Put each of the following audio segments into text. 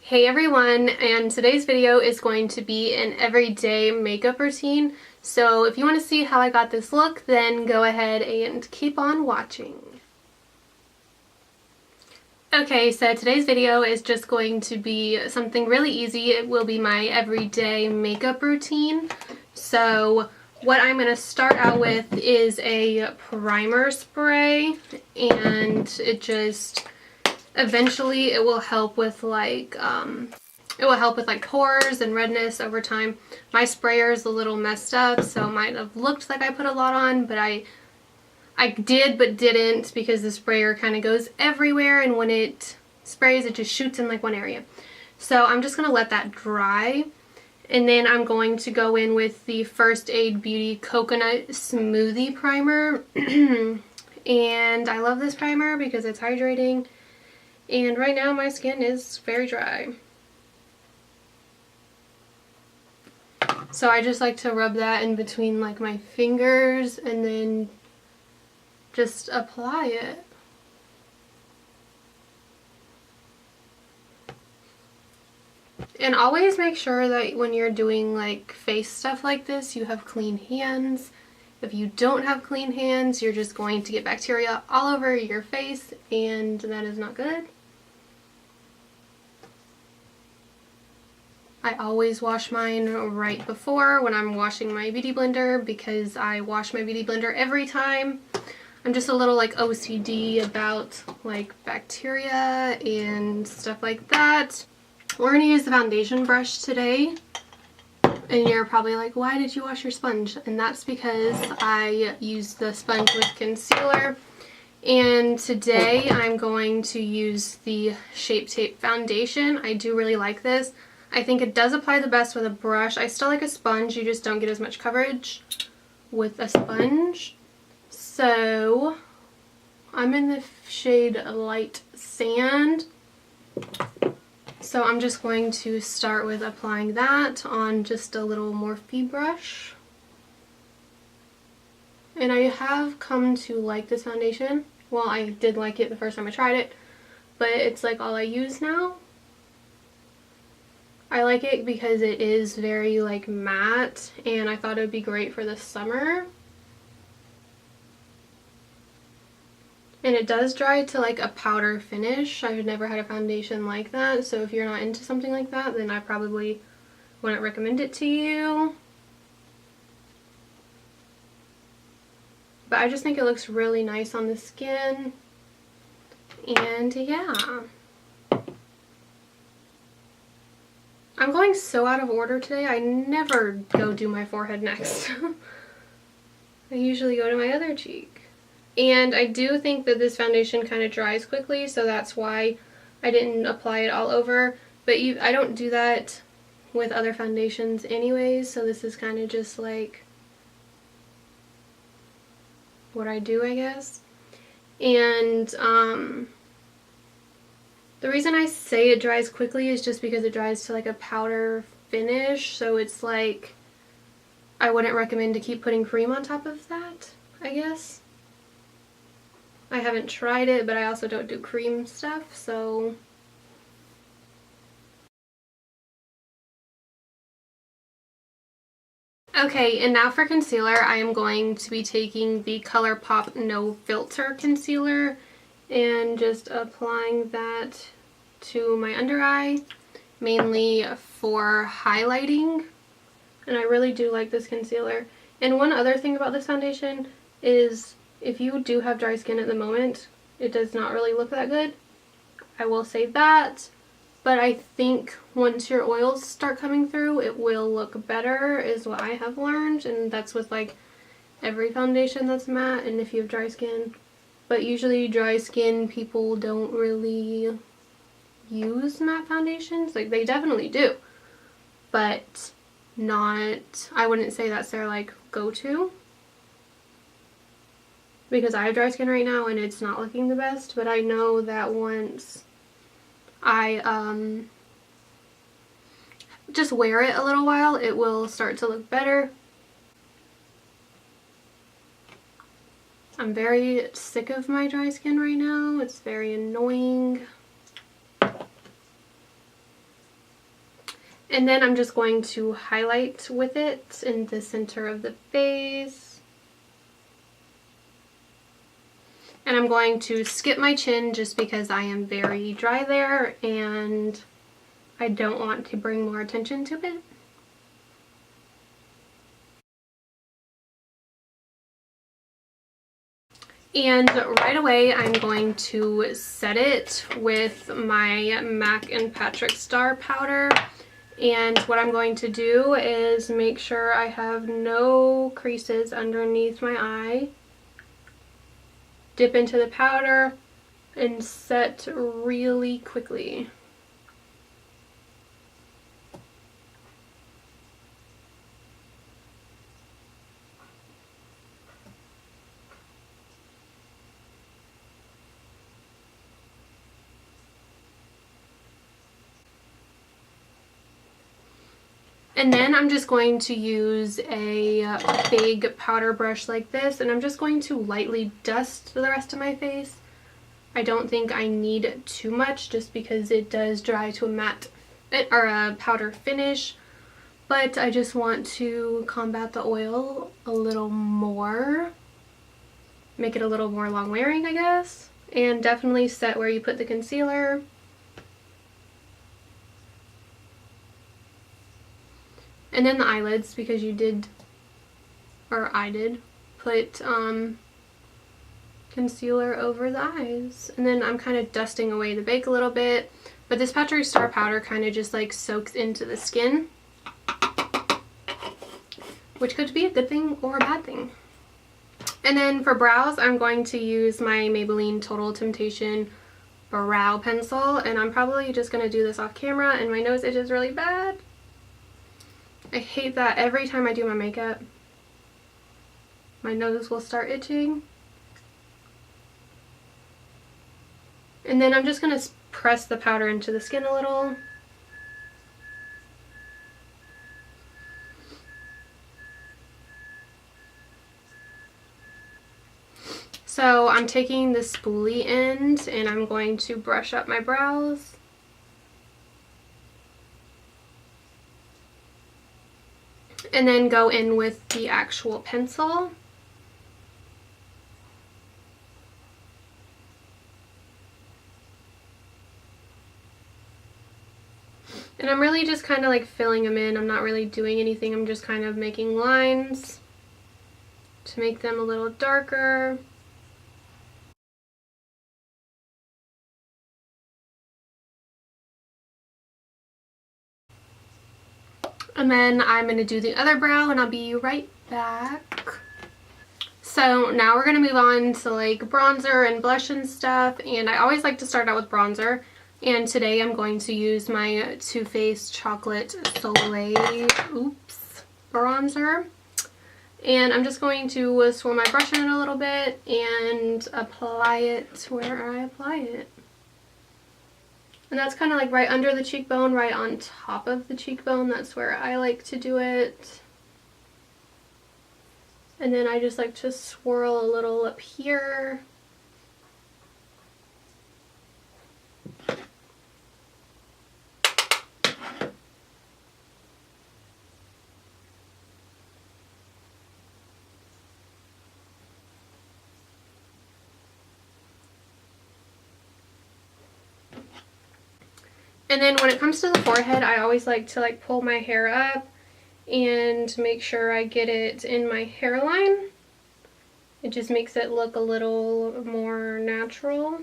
Hey everyone, and today's video is going to be an everyday makeup routine. So if you want to see how I got this look, then go ahead and keep on watching. Okay, so today's video is just going to be something really easy. It will be my everyday makeup routine. So what I'm going to start out with is a primer spray, and it just eventually it will help with like pores and redness over time. My sprayer is a little messed up, so it might have looked like I put a lot on, but I did but didn't, because the sprayer kind of goes everywhere, and when it sprays it just shoots in like one area. So I'm just going to let that dry, and then I'm going to go in with the First Aid Beauty Coconut Smoothie Primer. And I love this primer because it's hydrating, and right now my skin is very dry. So I just like to rub that in between like my fingers and then just apply it. And always make sure that when you're doing like face stuff like this, you have clean hands. If you don't have clean hands, you're just going to get bacteria all over your face, and that is not good. I always wash mine right before when I'm washing my beauty blender, because I wash my beauty blender every time. I'm just a little like OCD about like bacteria and stuff like that. We're going to use the foundation brush today. And you're probably like, why did you wash your sponge? And that's because I used the sponge with concealer. And today I'm going to use the Shape Tape foundation. I do really like this. I think it does apply the best with a brush. I still like a sponge, you just don't get as much coverage with a sponge. So I'm in the shade Light Sand. So I'm just going to start with applying that on just a little Morphe brush. And I have come to like this foundation. Well, I did like it the first time I tried it, but it's like all I use now. I like it because it is very like matte, and I thought it would be great for the summer. And it does dry to like a powder finish. I've never had a foundation like that, so if you're not into something like that, then I probably wouldn't recommend it to you. But I just think it looks really nice on the skin. And yeah. I'm going so out of order today. I never go do my forehead next. I usually go to my other cheek. And I do think that this foundation kind of dries quickly, so that's why I didn't apply it all over. But I don't do that with other foundations anyways, so this is kind of just like what I do, I guess. And the reason I say it dries quickly is just because it dries to like a powder finish, so it's like I wouldn't recommend to keep putting cream on top of that, I guess. I haven't tried it, but I also don't do cream stuff, so. Okay, and now for concealer, I am going to be taking the ColourPop No Filter concealer and just applying that to my under eye, mainly for highlighting. And I really do like this concealer. And one other thing about this foundation is, if you do have dry skin at the moment, it does not really look that good. I will say that. But I think once your oils start coming through, it will look better, is what I have learned. And that's with like every foundation that's matte, and if you have dry skin. But usually dry skin people don't really use matte foundations. Like, they definitely do, but not, I wouldn't say that's their like go-to, because I have dry skin right now and it's not looking the best. But I know that once I just wear it a little while, it will start to look better. I'm very sick of my dry skin right now. It's very annoying. And then I'm just going to highlight with it in the center of the face. And I'm going to skip my chin just because I am very dry there and I don't want to bring more attention to it. And right away I'm going to set it with my MAC and Patrick Star powder. And what I'm going to do is make sure I have no creases underneath my eye. Dip into the powder and set really quickly. And then I'm just going to use a big powder brush like this, and I'm just going to lightly dust the rest of my face. I don't think I need too much just because it does dry to a matte or a powder finish, but I just want to combat the oil a little more, make it a little more long wearing, I guess, and definitely set where you put the concealer. And then the eyelids, because you did, or I did, put concealer over the eyes. And then I'm kind of dusting away the bake a little bit, but this Patrick Star powder kind of just like soaks into the skin, which could be a good thing or a bad thing. And then for brows, I'm going to use my Maybelline Total Temptation brow pencil, and I'm probably just going to do this off camera, and my nose itches really bad. I hate that every time I do my makeup, my nose will start itching. And then I'm just going to press the powder into the skin a little. So I'm taking the spoolie end and I'm going to brush up my brows. And then go in with the actual pencil. And I'm really just kind of like filling them in. I'm not really doing anything. I'm just kind of making lines to make them a little darker. And then I'm going to do the other brow and I'll be right back. So now we're going to move on to like bronzer and blush and stuff. And I always like to start out with bronzer. And today I'm going to use my Too Faced Chocolate Soleil bronzer. And I'm just going to swirl my brush in it a little bit and apply it where I apply it. And that's kind of like right under the cheekbone, right on top of the cheekbone. That's where I like to do it. And then I just like to swirl a little up here. And then when it comes to the forehead, I always like to like pull my hair up and make sure I get it in my hairline. It just makes it look a little more natural.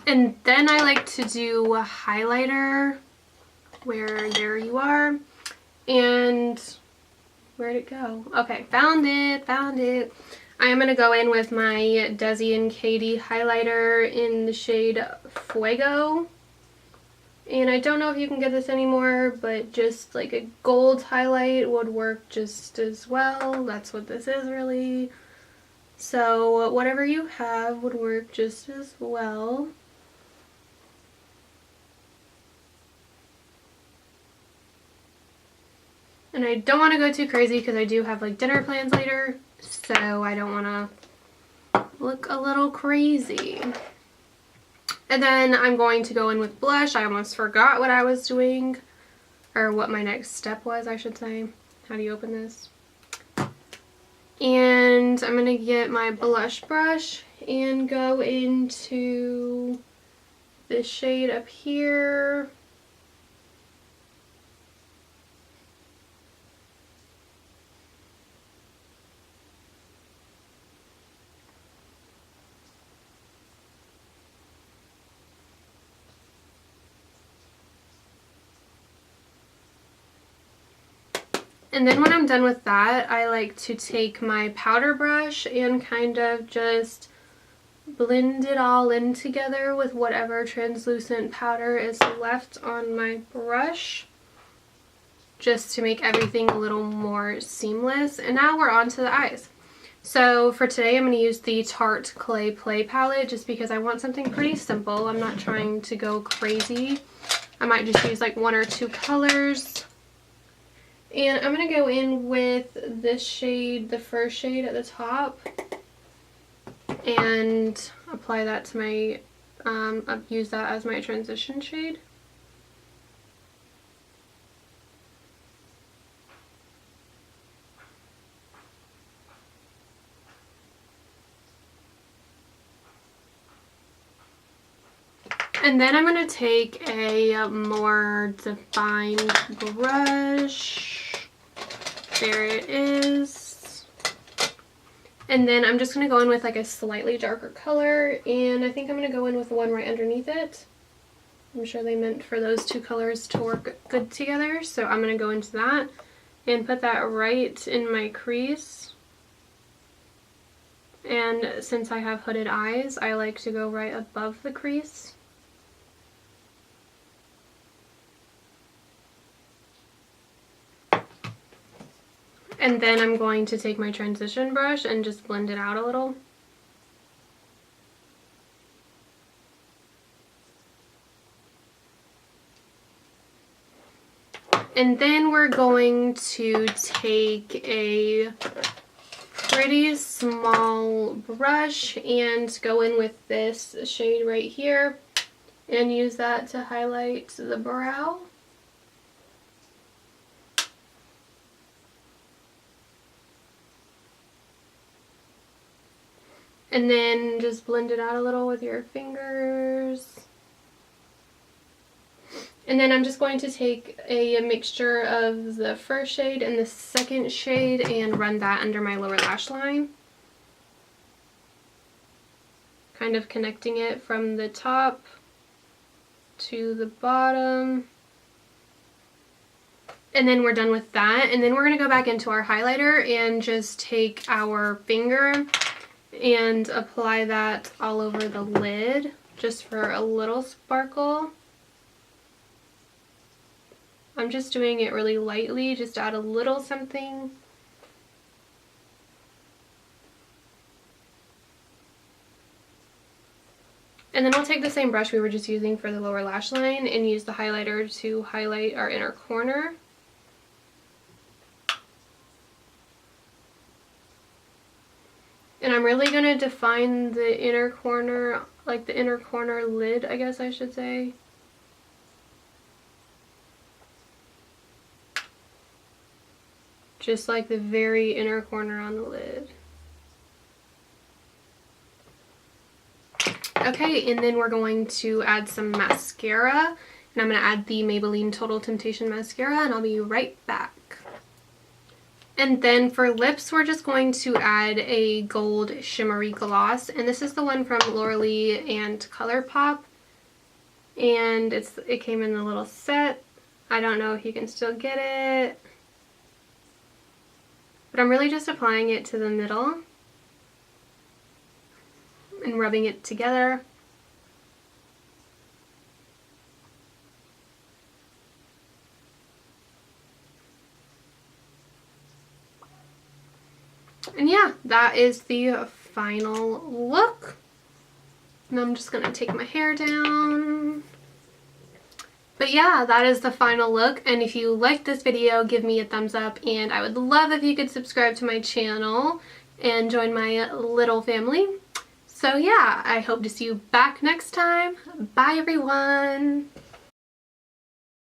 And then I like to do a highlighter where there you are. And where'd it go? Okay, found it. I am going to go in with my Desi and Katy highlighter in the shade Fuego. And I don't know if you can get this anymore, but just like a gold highlight would work just as well. That's what this is really. So whatever you have would work just as well. And I don't want to go too crazy because I do have like dinner plans later, so I don't want to look a little crazy. And then I'm going to go in with blush. I almost forgot what I was doing, or what my next step was, I should say. How do you open this? And I'm going to get my blush brush and go into this shade up here. And then when I'm done with that, I like to take my powder brush and kind of just blend it all in together with whatever translucent powder is left on my brush, just to make everything a little more seamless. And now we're on to the eyes. So for today I'm going to use the Tarte Clay Play palette just because I want something pretty simple. I'm not trying to go crazy. I might just use like 1 or 2 colors. And I'm going to go in with this shade, the first shade at the top, and apply that to my, use that as my transition shade. And then I'm going to take a more defined brush. There it is. And then I'm just going to go in with like a slightly darker color, and I think I'm going to go in with the one right underneath it. I'm sure they meant for those 2 colors to work good together, so I'm going to go into that and put that right in my crease. And since I have hooded eyes, I like to go right above the crease. And then I'm going to take my transition brush and just blend it out a little. And then we're going to take a pretty small brush and go in with this shade right here and use that to highlight the brow. And then just blend it out a little with your fingers. And then I'm just going to take a mixture of the first shade and the second shade and run that under my lower lash line. Kind of connecting it from the top to the bottom. And then we're done with that. And then we're going to go back into our highlighter and just take our finger and apply that all over the lid just for a little sparkle. I'm just doing it really lightly, just add a little something. And then we'll take the same brush we were just using for the lower lash line and use the highlighter to highlight our inner corner. And I'm really going to define the inner corner, like the inner corner lid, I guess I should say. Just like the very inner corner on the lid. Okay, and then we're going to add some mascara. And I'm going to add the Maybelline Total Temptation Mascara, and I'll be right back. And then for lips, we're just going to add a gold shimmery gloss. And this is the one from Laura Lee and ColourPop. And it came in a little set. I don't know if you can still get it. But I'm really just applying it to the middle and rubbing it together. And yeah, that is the final look. And I'm just gonna take my hair down. But yeah, that is the final look, and if you liked this video, give me a thumbs up, and I would love if you could subscribe to my channel and join my little family. So yeah, I hope to see you back next time. Bye everyone!